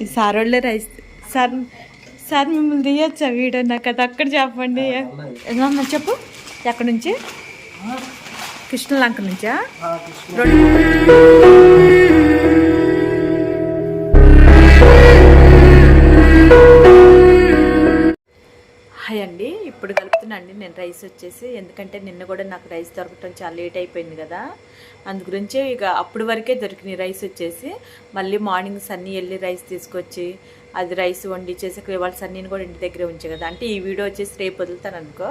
ఈ సార్ వాళ్ళే rice sir sir మిమ్మల్ని తీయచ్చా వీడియో నాకు అది అక్కడ చెప్పండి. ఏమన్నా చెప్పు ఎక్కడి నుంచి? కృష్ణలంక నుంచా? హాయ్ అండి, ఇప్పుడు కలుపుతున్నాండి నేను రైస్ వచ్చేసి. ఎందుకంటే నిన్న కూడా నాకు రైస్ దొరకటం చాలా లేట్ అయిపోయింది కదా, అందు గురించే ఇక అప్పుడు వరకే దొరికినాయి రైస్ వచ్చేసి. మళ్ళీ మార్నింగ్ సన్నీ వెళ్ళి రైస్ తీసుకొచ్చి అది రైస్ వండి చేసి ఇవాళ సన్నీని కూడా ఇంటి దగ్గరే ఉంచే కదా. అంటే ఈ వీడియో వచ్చేసి రేపు వదులుతాను అనుకో,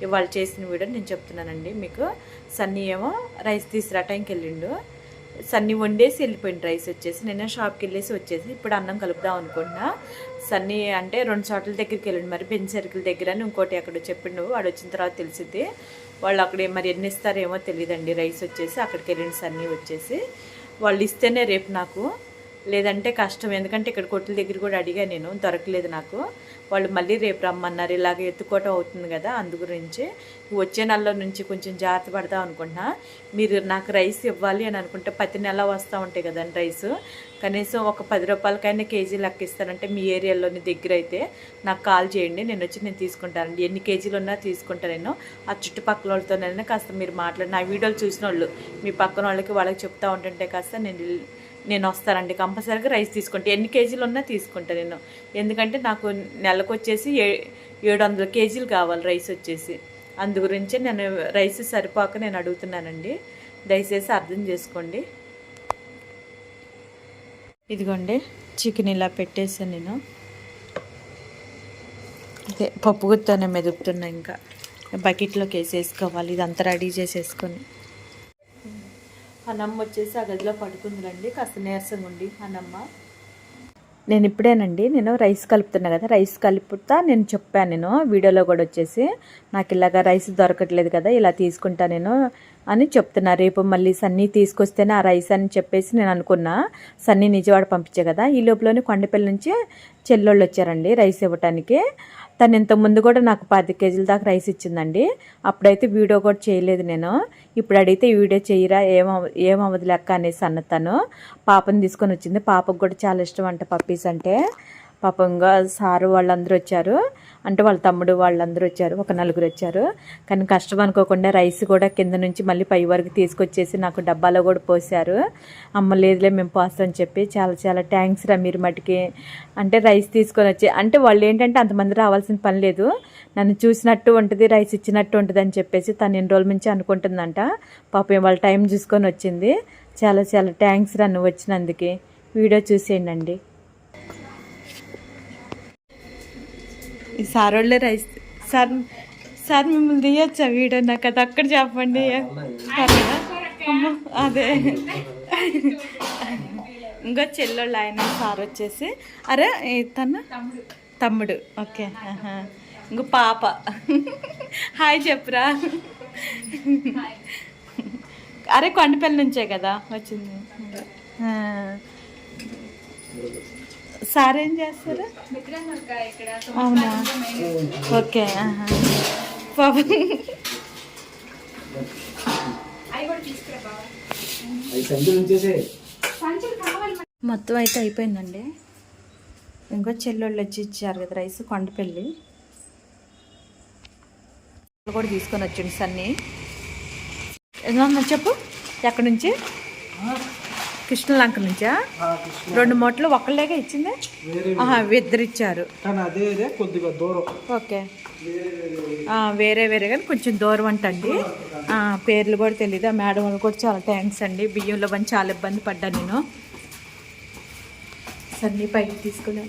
ఇవాళ చేసిన వీడియో నేను చెప్తున్నానండి మీకు. సన్నీ ఏమో రైస్ తీసుకురా టైంకి వెళ్ళిండు, సన్నీ వండేసి వెళ్ళిపోయింది రైస్ వచ్చేసి. నేను షాప్కి వెళ్ళేసి వచ్చేసి ఇప్పుడు అన్నం కలుపుదాం అనుకున్నా. సన్నీ అంటే 2 చోట్ల దగ్గరికి వెళ్ళండి, మరి బెంచ్ సర్కిల్ దగ్గర అని ఇంకోటి అక్కడ చెప్పిండు. వాడు వచ్చిన తర్వాత తెలిసింది వాళ్ళు అక్కడ మరి ఎన్ని ఇస్తారేమో తెలియదండి రైస్ వచ్చేసి. అక్కడికి వెళ్ళండి సన్నీ వచ్చేసి. వాళ్ళు ఇస్తేనే రేపు నాకు, లేదంటే కష్టం. ఎందుకంటే ఇక్కడ కొట్ల దగ్గర కూడా అడిగా నేను, దొరకలేదు నాకు. వాళ్ళు మళ్ళీ రేపు రమ్మన్నారు, ఇలాగ ఎత్తుకోవటం అవుతుంది కదా, అందు గురించి వచ్చే నెలలో నుంచి కొంచెం జాగ్రత్త పడతాం అనుకుంటున్నా. మీరు నాకు రైస్ ఇవ్వాలి అని అనుకుంటే ప్రతి నెల వస్తూ ఉంటాయి కదండి రైస్, కనీసం ఒక 10 రూపాయలకైనా కేజీ లెక్క ఇస్తానంటే మీ ఏరియాలోని దగ్గర అయితే నాకు కాల్ చేయండి, నేను వచ్చి నేను తీసుకుంటానండి. ఎన్ని కేజీలు ఉన్నా తీసుకుంటాను నేను. ఆ చుట్టుపక్కల వాళ్ళతోనైనా కాస్త మీరు మాట్లాడి, నా వీడియోలు చూసిన వాళ్ళు మీ పక్కన వాళ్ళకి చెప్తూ ఉంటుంటే కాస్త నేను వస్తానండి. కంపల్సరీగా రైస్ తీసుకుంటే ఎన్ని కేజీలు ఉన్నా తీసుకుంటాను నేను. ఎందుకంటే నాకు నెలకు వచ్చేసి 700 కేజీలు కావాలి రైస్ వచ్చేసి. అందు గురించి నేను రైస్ సరిపోక నేను అడుగుతున్నానండి, దయచేసి అర్థం చేసుకోండి. ఇదిగోండి చికెన్ ఇలా పెట్టేసాను నేను. అదే పప్పు గుత్తనే మెదుపుతున్నా, ఇంకా బకెట్లోకి వేసేసుకోవాలి. ఇదంతా రెడీ చేసేసుకొని అన్నమ్మ వచ్చేసి ఆ గదిలో పడుకుందిరండి, కాస్త నీరసంగా ఉండి అన్నమ్మ. నేను ఇప్పుడేనండి నేను రైస్ కలుపుతున్నా కదా, రైస్ కలుపుతా నేను చెప్పాను నేను వీడియోలో కూడా వచ్చేసి, నాకు ఇలాగ రైస్ దొరకట్లేదు కదా, ఇలా తీసుకుంటా నేను అని చెప్తున్నా. రేపు మళ్ళీ సన్నీ తీసుకొస్తేనే ఆ రైస్ అని చెప్పేసి నేను అనుకున్నా. సన్నీ నిజవాడ పంపించే కదా, ఈ లోపలనే కొండపల్లి నుంచి చెల్లోళ్ళు వచ్చారండి రైస్ ఇవ్వటానికి. తను ఇంతకుముందు కూడా నాకు 10 కేజీల దాకా రైస్ ఇచ్చిందండి. అప్పుడైతే వీడియో కూడా చేయలేదు నేను. ఇప్పుడు అడిగితే ఈ వీడియో చేయరా, ఏమవ్వదు లెక్క అనేసి అన్న. తను పాపని తీసుకొని వచ్చింది, పాపకు కూడా చాలా ఇష్టం అంట పప్పీస్ అంటే. పాపంగా సారు వాళ్ళందరూ వచ్చారు, అంటే వాళ్ళ తమ్ముడు వాళ్ళందరూ వచ్చారు, ఒక 4 వచ్చారు. కానీ కష్టం అనుకోకుండా రైస్ కూడా కింద నుంచి మళ్ళీ పై వరకు తీసుకొచ్చేసి నాకు డబ్బాలో కూడా పోసారు. అమ్మ లేదులే మేము పోస్తామని చెప్పి. చాలా చాలా థ్యాంక్స్ రా మీరు మటుకి. అంటే రైస్ తీసుకొని వచ్చి, అంటే వాళ్ళు ఏంటంటే అంతమంది రావాల్సిన పని లేదు, నన్ను చూసినట్టు ఉంటుంది, రైస్ ఇచ్చినట్టు ఉంటుంది అని చెప్పేసి తను ఎన్ని రోజుల నుంచి అనుకుంటుందంట. పాపం వాళ్ళ టైం చూసుకొని వచ్చింది. చాలా చాలా థ్యాంక్స్ రా నువ్వు వచ్చినందుకు. వీడియో చూసేయండి. ఈ సార్ వాళ్ళే రైస్ సార్ మిమ్మల్ని తీయచ్చా వీడియో నాకు అది అక్కడ చెప్పండి. అదే ఇంకా చెల్లెళ్ళు ఆయన సార్ వచ్చేసి, అరే తన తమ్ముడు ఓకే. ఇంకో పాప హాయ్ చెప్పురా. అరే కొండపల్లి నుంచే కదా వచ్చింది. సార్ ఏం చేస్తారు? అవునా, ఓకే. పాపం మొత్తం అయితే అయిపోయిందండి. ఇంకో చెల్లెళ్ళు వచ్చి ఇచ్చారు కదా రైస్, కొండపల్లి కూడా తీసుకొని వచ్చింది సన్నీ. ఏమన్నా చెప్పు ఎక్కడి నుంచి? కృష్ణలంక నుంచా? 2 మూటలు ఒక్కళ్ళేగా ఇచ్చింది? ఇద్దరు ఇచ్చారు. ఓకే, వేరే వేరే కానీ కొంచెం దూరం అంటండి. పేర్లు కూడా తెలీదు. ఆ మేడం వాళ్ళు కూడా చాలా థ్యాంక్స్ అండి. బియ్యంలో పని చాలా ఇబ్బంది పడ్డాను నేను. సన్నీ పైకి తీసుకుని